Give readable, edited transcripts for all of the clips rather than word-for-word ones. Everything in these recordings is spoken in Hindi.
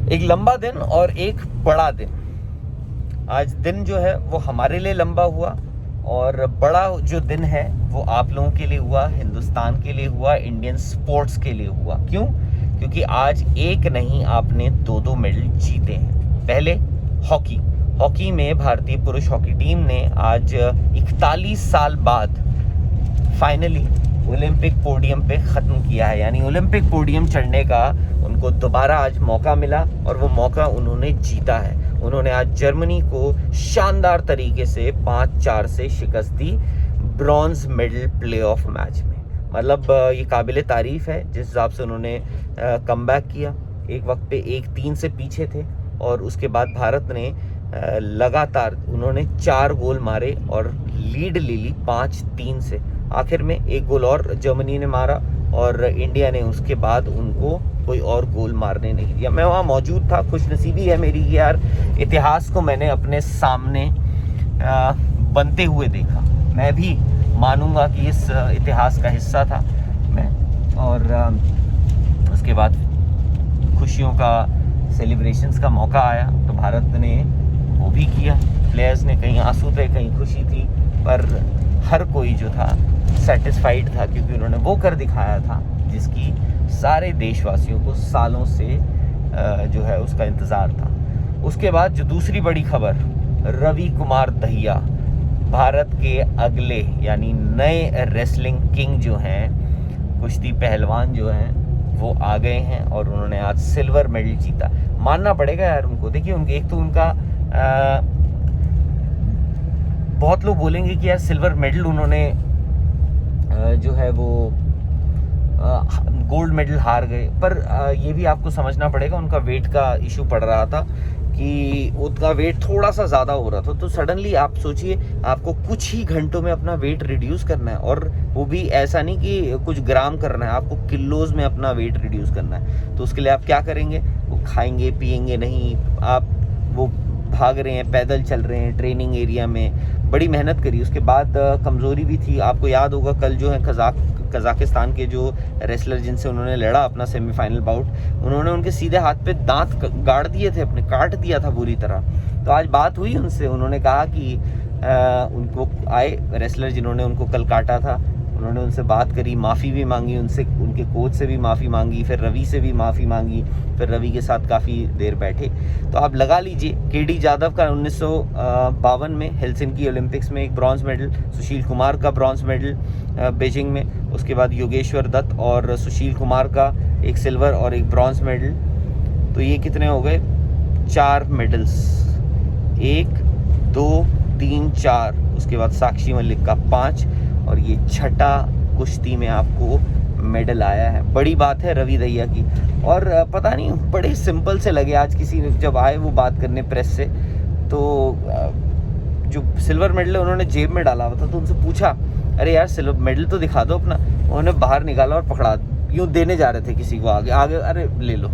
एक लंबा दिन और एक बड़ा दिन। आज दिन जो है वो हमारे लिए लंबा हुआ और बड़ा जो दिन है वो आप लोगों के लिए हुआ, हिंदुस्तान के लिए हुआ, इंडियन स्पोर्ट्स के लिए हुआ। क्यों? क्योंकि आज एक नहीं आपने दो मेडल जीते हैं। पहले हॉकी में भारतीय पुरुष हॉकी टीम ने आज 41 साल बाद फाइनली ओलंपिक पोडियम पे ख़त्म किया है। यानी ओलंपिक पोडियम चढ़ने का उनको दोबारा आज मौका मिला और वो मौका उन्होंने जीता है। उन्होंने आज जर्मनी को शानदार तरीके से 5-4 से शिकस्त दी ब्रॉन्ज मेडल प्लेऑफ मैच में। मतलब ये काबिल तारीफ़ है जिस हिसाब से उन्होंने कमबैक किया। एक वक्त पे 1-3 से पीछे थे और उसके बाद भारत ने लगातार उन्होंने 4 गोल मारे और लीड ले ली 5-3 से। आखिर में एक गोल और जर्मनी ने मारा और इंडिया ने उसके बाद उनको कोई और गोल मारने नहीं दिया। मैं वहाँ मौजूद था। खुशनसीबी है मेरी कि यार इतिहास को मैंने अपने सामने बनते हुए देखा। मैं भी मानूंगा कि इस इतिहास का हिस्सा था मैं। और उसके बाद खुशियों का सेलिब्रेशंस का मौका आया तो भारत ने वो भी किया। प्लेयर्स ने कहीं आंसू थे, कहीं खुशी थी, पर हर कोई जो था सेटिस्फाइड था क्योंकि उन्होंने वो कर दिखाया था जिसकी सारे देशवासियों को सालों से जो है उसका इंतज़ार था। उसके बाद जो दूसरी बड़ी खबर, रवि कुमार दहिया भारत के अगले यानी नए रेसलिंग किंग जो हैं, कुश्ती पहलवान जो हैं, वो आ गए हैं और उन्होंने आज सिल्वर मेडल जीता। मानना पड़ेगा यार उनको। देखिए उनके एक तो उनका बहुत लोग बोलेंगे कि यार सिल्वर मेडल उन्होंने जो है वो गोल्ड मेडल हार गए, पर ये भी आपको समझना पड़ेगा उनका वेट का इशू पड़ रहा था कि उनका वेट थोड़ा सा ज़्यादा हो रहा था। तो सडनली आप सोचिए आपको कुछ ही घंटों में अपना वेट रिड्यूस करना है और वो भी ऐसा नहीं कि कुछ ग्राम करना है, आपको किलोज में अपना वेट रिड्यूस करना है। तो उसके लिए आप क्या करेंगे? वो खाएंगे पिएंगे नहीं, आप वो भाग रहे हैं, पैदल चल रहे हैं, ट्रेनिंग एरिया में बड़ी मेहनत करी। उसके बाद कमज़ोरी भी थी। आपको याद होगा कल जो है कज़ाकिस्तान के जो रेसलर जिनसे उन्होंने लड़ा अपना सेमीफाइनल बाउट, उन्होंने उनके सीधे हाथ पे दांत गाड़ दिए थे, अपने काट दिया था बुरी तरह। तो आज बात हुई उनसे, उन्होंने कहा कि उनको आए रेसलर जिन्होंने उनको कल काटा था, उन्होंने उनसे बात करी, माफ़ी भी मांगी उनसे, उनके कोच से भी माफ़ी मांगी, फिर रवि से भी माफ़ी मांगी, फिर रवि के साथ काफ़ी देर बैठे। तो आप लगा लीजिए केडी जाधव का 1952 में हेलसिंकी ओलंपिक्स में एक ब्रॉन्ज मेडल, सुशील कुमार का ब्रॉन्ज मेडल बीजिंग में, उसके बाद योगेश्वर दत्त और सुशील कुमार का एक सिल्वर और एक ब्रॉन्ज मेडल। तो ये कितने हो गए? 4 मेडल्स, 1 2 3 4। उसके बाद साक्षी मलिक का 5 और ये छठा कुश्ती में आपको मेडल आया है। बड़ी बात है रवि दहिया की। और पता नहीं बड़े सिंपल से लगे आज किसी जब आए वो बात करने प्रेस से, तो जो सिल्वर मेडल है उन्होंने जेब में डाला हुआ था, तो उनसे पूछा अरे यार सिल्वर मेडल तो दिखा दो अपना। उन्होंने बाहर निकाला और पकड़ा, यूँ देने जा रहे थे किसी को आगे, अरे ले लो।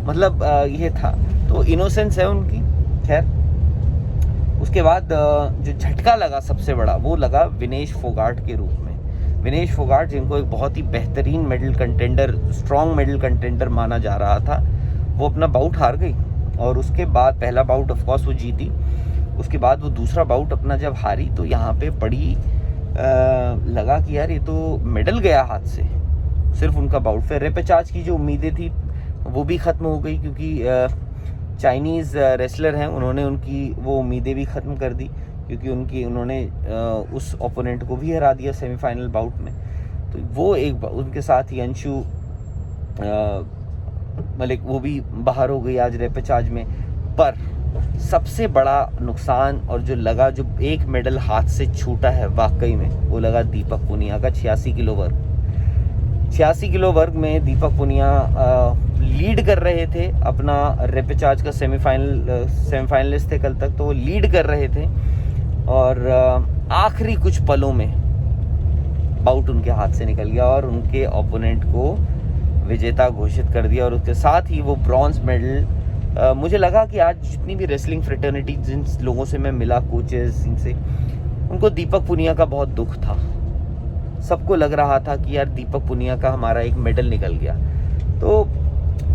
मतलब ये था। तो इनोसेंस है उनकी। खैर उसके बाद जो झटका लगा सबसे बड़ा वो लगा विनेश फोगाट के रूप में। विनेश फोगाट जिनको एक बहुत ही बेहतरीन medal contender, strong medal contender माना जा रहा था, वो अपना बाउट हार गई। और उसके बाद पहला बाउट ऑफ कोर्स वो जीती, उसके बाद वो दूसरा बाउट अपना जब हारी तो यहाँ पे बड़ी लगा कि यार ये तो मेडल गया हाथ से, सिर्फ उनका बाउट। फिर रेपेचाज की जो उम्मीदें थी वो भी ख़त्म हो गई क्योंकि चाइनीज़ रेसलर हैं, उन्होंने उनकी वो उम्मीदें भी ख़त्म कर दी क्योंकि उन्होंने उस ओपोनेंट को भी हरा दिया सेमीफाइनल बाउट में। तो वो एक उनके साथ ही अंशु मलिक वो भी बाहर हो गई आज रेपेचाज में। पर सबसे बड़ा नुकसान और जो लगा, जो एक मेडल हाथ से छूटा है वाकई में, वो लगा दीपक पुनिया का 86 किलो वर्ग। 86 किलो वर्ग में दीपक पुनिया लीड कर रहे थे अपना रेपेचाज का सेमीफाइनलिस्ट थे कल तक, तो वो लीड कर रहे थे और आखिरी कुछ पलों में बाउट उनके हाथ से निकल गया और उनके ओपोनेंट को विजेता घोषित कर दिया। और उसके साथ ही वो ब्रॉन्ज मेडल, मुझे लगा कि आज जितनी भी रेसलिंग फ्रेटर्निटी जिन लोगों से मैं मिला, कोचेस, इनसे, उनको दीपक पुनिया का बहुत दुख था। सबको लग रहा था कि यार दीपक पुनिया का हमारा एक मेडल निकल गया। तो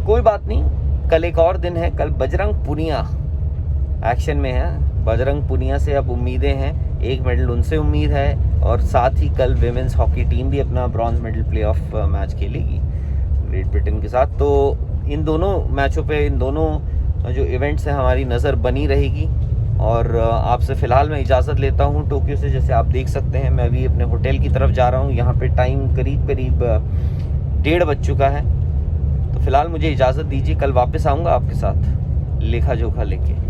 कोई बात नहीं, कल एक और दिन है, कल बजरंग पुनिया एक्शन में है। बजरंग पुनिया से अब उम्मीदें हैं, एक मेडल उनसे उम्मीद है, और साथ ही कल विमेंस हॉकी टीम भी अपना ब्रॉन्ज मेडल प्लेऑफ मैच खेलेगी ग्रेट ब्रिटेन के साथ। तो इन दोनों मैचों पे, इन दोनों जो इवेंट्स हैं, हमारी नज़र बनी रहेगी। और आपसे फ़िलहाल मैं इजाज़त लेता हूँ टोक्यो से। जैसे आप देख सकते हैं, मैं अभी अपने होटल की तरफ जा रहा हूँ। यहाँ पे टाइम करीब 1:30 बज चुका है। तो फ़िलहाल मुझे इजाज़त दीजिए, कल वापस आऊँगा आपके साथ लेखा जोखा लेके।